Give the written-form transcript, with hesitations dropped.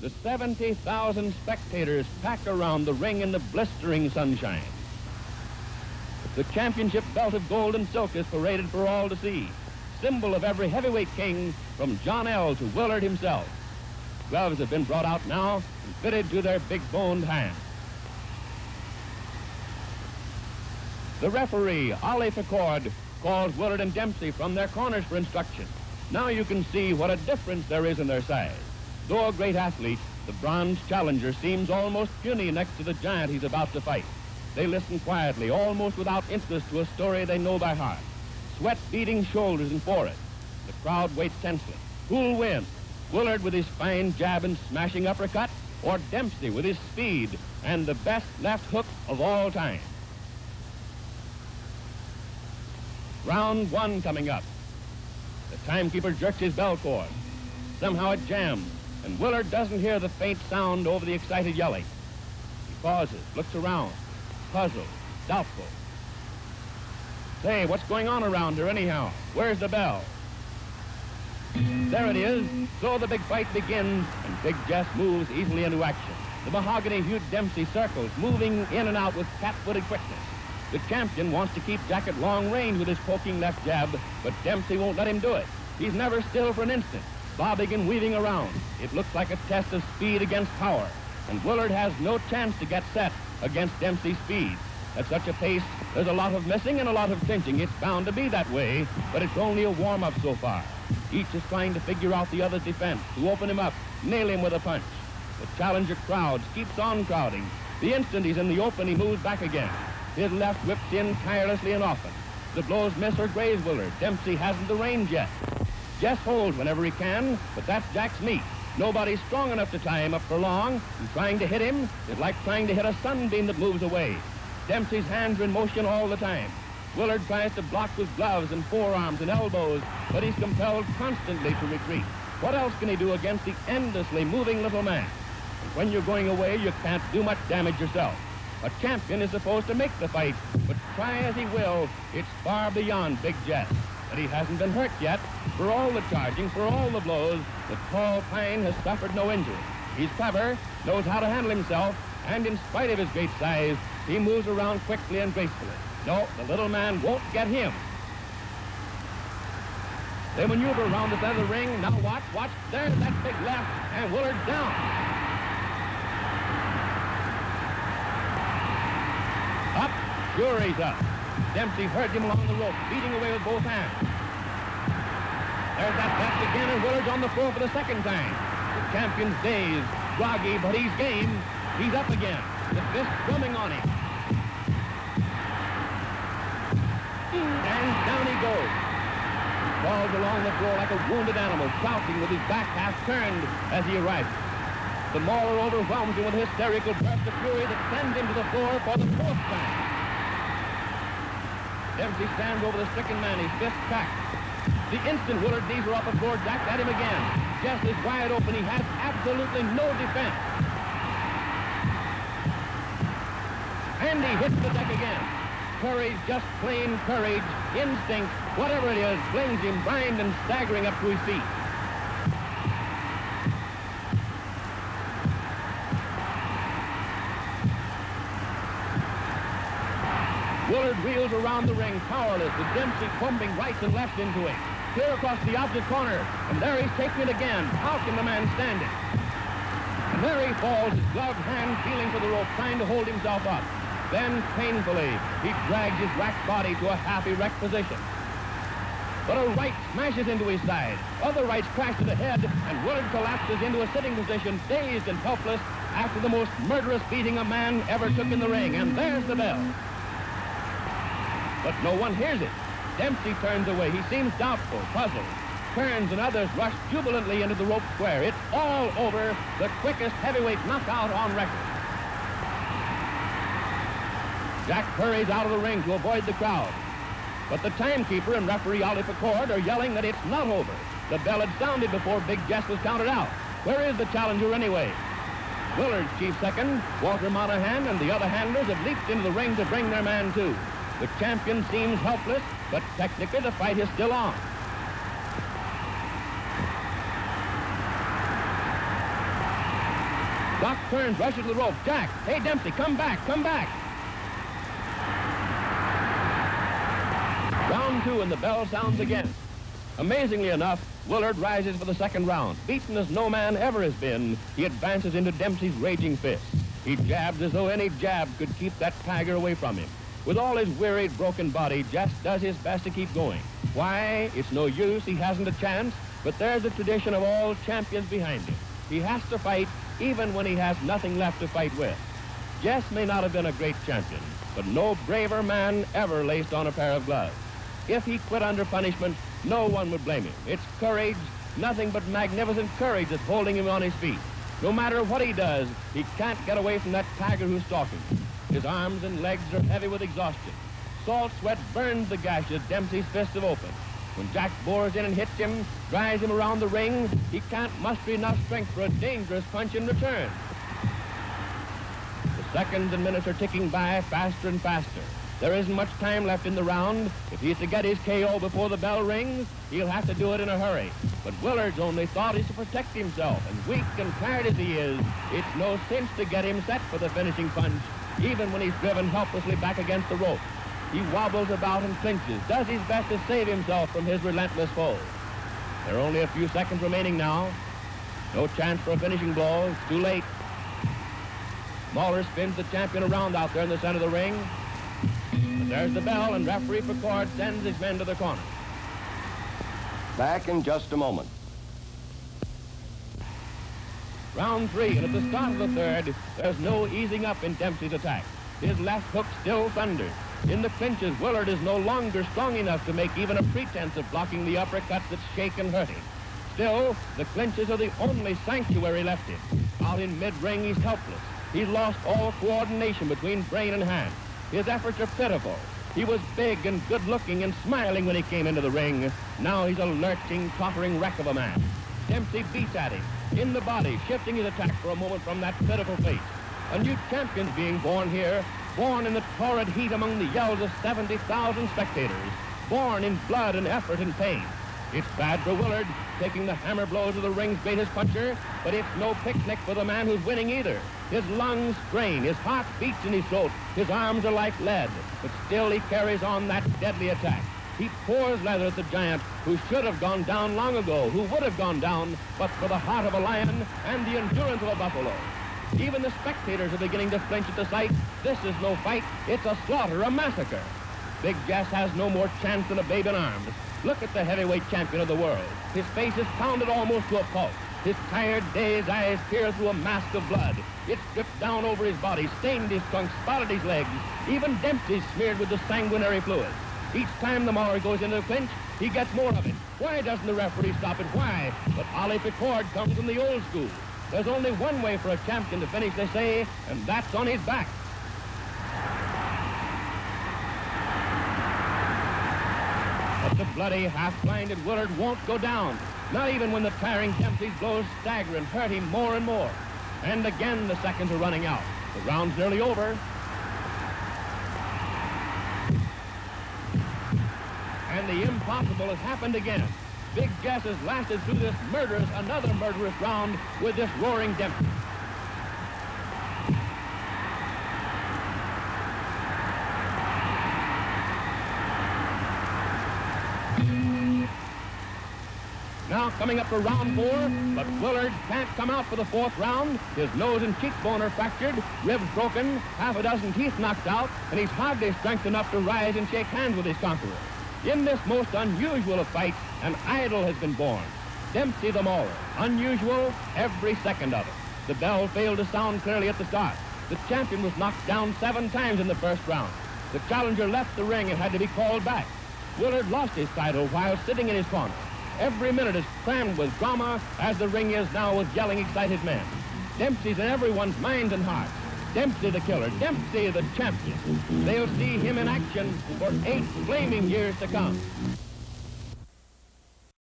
The 70,000 spectators pack around the ring in the blistering sunshine. The championship belt of gold and silk is paraded for all to see, symbol of every heavyweight king from John L. to Willard himself. Gloves have been brought out now and fitted to their big-boned hands. The referee, Ollie Ficord, calls Willard and Dempsey from their corners for instruction. Now you can see what a difference there is in their size. Though a great athlete, the bronze challenger seems almost puny next to the giant he's about to fight. They listen quietly, almost without interest, to a story they know by heart. Sweat beading shoulders and forehead. The crowd waits tensely. Who'll win? Willard with his fine jab and smashing uppercut, or Dempsey with his speed and the best left hook of all time? Round one coming up. The timekeeper jerks his bell cord. Somehow it jams, and Willard doesn't hear the faint sound over the excited yelling. He pauses, looks around, puzzled, doubtful. Say, what's going on around here anyhow? Where's the bell? There it is. So the big fight begins, and Big Jess moves easily into action. The mahogany-hued Dempsey circles, moving in and out with cat-footed quickness. The champion wants to keep Jack at long range with his poking left jab, but Dempsey won't let him do it. He's never still for an instant, bobbing and weaving around. It looks like a test of speed against power, and Willard has no chance to get set against Dempsey's speed. At such a pace, there's a lot of missing and a lot of clinching. It's bound to be that way, but it's only a warm-up so far. Each is trying to figure out the other's defense, to open him up, nail him with a punch. The challenger crowds keeps on crowding. The instant he's in the open, he moves back again. His left whips in tirelessly and often. The blows miss or graze Willard. Dempsey hasn't the range yet. Jess holds whenever he can, but that's Jack's meat. Nobody's strong enough to tie him up for long, and trying to hit him is like trying to hit a sunbeam that moves away. Dempsey's hands are in motion all the time. Willard tries to block with gloves and forearms and elbows, but he's compelled constantly to retreat. What else can he do against the endlessly moving little man? And when you're going away, you can't do much damage yourself. A champion is supposed to make the fight, but try as he will, it's far beyond Big Jess. But he hasn't been hurt yet. For all the charging, for all the blows, the tall pine has suffered no injury. He's clever, knows how to handle himself, and in spite of his great size, he moves around quickly and gracefully. No, the little man won't get him. They maneuver around the center of the ring. Now watch. There's that big left, and Willard's down. Up, sure he's up. Dempsey heard him along the rope, beating away with both hands. There's that left again, and Willard's on the floor for the second time. The champion's dazed, groggy, but he's game. He's up again, the fist drumming on him. And down he goes. Falls along the floor like a wounded animal, crouching with his back half turned as he arrives. The mauler overwhelms him with a hysterical burst of fury that sends him to the floor for the fourth time. Dempsey stands over the stricken man, his fist cracked. The instant Willard knees are off the floor, Jack at him again. Jess is wide open. He has absolutely no defense. And he hits the deck again. Courage, just plain courage, instinct, whatever it is, flings him blind and staggering up to his feet. Willard wheels around the ring, powerless, with Dempsey pumping right and left into him. Clear across the opposite corner, and there he's taking it again. How can the man stand it? And there he falls, his gloved hand feeling for the rope, trying to hold himself up. Then, painfully, he drags his racked body to a half-erect position. But a right smashes into his side. Other rights crash to the head, and Willard collapses into a sitting position, dazed and helpless, after the most murderous beating a man ever took in the ring. And there's the bell. But no one hears it. Dempsey turns away. He seems doubtful, puzzled. Kearns and others rush jubilantly into the rope square. It's all over. The quickest heavyweight knockout on record. Jack hurries out of the ring to avoid the crowd. But the timekeeper and referee Ollie Ficord are yelling that it's not over. The bell had sounded before Big Jess was counted out. Where is the challenger anyway? Willard's chief second, Walter Monahan, and the other handlers have leaped into the ring to bring their man too. The champion seems helpless, but technically the fight is still on. Doc Kearns rushes to the rope. Jack, hey, Dempsey, come back, come back. Round 2, and the bell sounds again. Amazingly enough, Willard rises for the second round. Beaten as no man ever has been, he advances into Dempsey's raging fist. He jabs as though any jab could keep that tiger away from him. With all his wearied, broken body, Jess does his best to keep going. Why? It's no use, he hasn't a chance, but there's a tradition of all champions behind him. He has to fight even when he has nothing left to fight with. Jess may not have been a great champion, but no braver man ever laced on a pair of gloves. If he quit under punishment, no one would blame him. It's courage, nothing but magnificent courage that's holding him on his feet. No matter what he does, he can't get away from that tiger who's stalking him. His arms and legs are heavy with exhaustion. Salt sweat burns the gashes Dempsey's fists have opened. When Jack bores in and hits him, drives him around the ring, he can't muster enough strength for a dangerous punch in return. The seconds and minutes are ticking by faster and faster. There isn't much time left in the round. If he's to get his KO before the bell rings, he'll have to do it in a hurry. But Willard's only thought is to protect himself, and weak and tired as he is, it's no cinch to get him set for the finishing punch, even when he's driven helplessly back against the rope. He wobbles about and clinches, does his best to save himself from his relentless foe. There are only a few seconds remaining now. No chance for a finishing blow. It's too late. Mahler spins the champion around out there in the center of the ring. But there's the bell, and referee Pickard sends his men to the corner. Back in just a moment. Round 3, and at the start of the third, there's no easing up in Dempsey's attack. His left hook still thunders. In the clinches, Willard is no longer strong enough to make even a pretense of blocking the uppercuts that shake and hurt him. Still, the clinches are the only sanctuary left him. Out in mid-ring, he's helpless. He's lost all coordination between brain and hand. His efforts are pitiful. He was big and good-looking and smiling when he came into the ring. Now he's a lurching, tottering wreck of a man. Dempsey beats at him, in the body, shifting his attack for a moment from that pitiful face. A new champion's being born here, born in the torrid heat among the yells of 70,000 spectators, born in blood and effort and pain. It's bad for Willard, taking the hammer blows of the ring's greatest puncher, but it's no picnic for the man who's winning either. His lungs strain, his heart beats in his throat, his arms are like lead, but still he carries on that deadly attack. He pours leather at the giant who should have gone down long ago, who would have gone down, but for the heart of a lion and the endurance of a buffalo. Even the spectators are beginning to flinch at the sight. This is no fight, it's a slaughter, a massacre. Big Jess has no more chance than a babe in arms. Look at the heavyweight champion of the world. His face is pounded almost to a pulp. His tired, dazed eyes peer through a mask of blood. It's dripped down over his body, stained his trunk, spotted his legs. Even Dempsey's smeared with the sanguinary fluid. Each time the Mauler goes into the clinch, he gets more of it. Why doesn't the referee stop it? Why? But Ollie Pickard comes from the old school. There's only one way for a champion to finish, they say, and that's on his back. But the bloody, half-blinded Willard won't go down, not even when the tiring Dempsey's blows stagger and hurt him more and more. And again, the seconds are running out. The round's nearly over. And the impossible has happened again. Big Jess has lasted through this another murderous round with this roaring Dempsey. Now coming up for round 4, but Willard can't come out for the 4th round. His nose and cheekbone are fractured, ribs broken, half a dozen teeth knocked out, and he's hardly strength enough to rise and shake hands with his conqueror. In this most unusual of fights, an idol has been born. Dempsey the Mauler. Unusual, every second of it. The bell failed to sound clearly at the start. The champion was knocked down 7 times in the first round. The challenger left the ring and had to be called back. Willard lost his title while sitting in his corner. Every minute is crammed with drama, as the ring is now with yelling, excited men. Dempsey's in everyone's minds and hearts. Dempsey the killer, Dempsey the champion. They'll see him in action for 8 flaming years to come.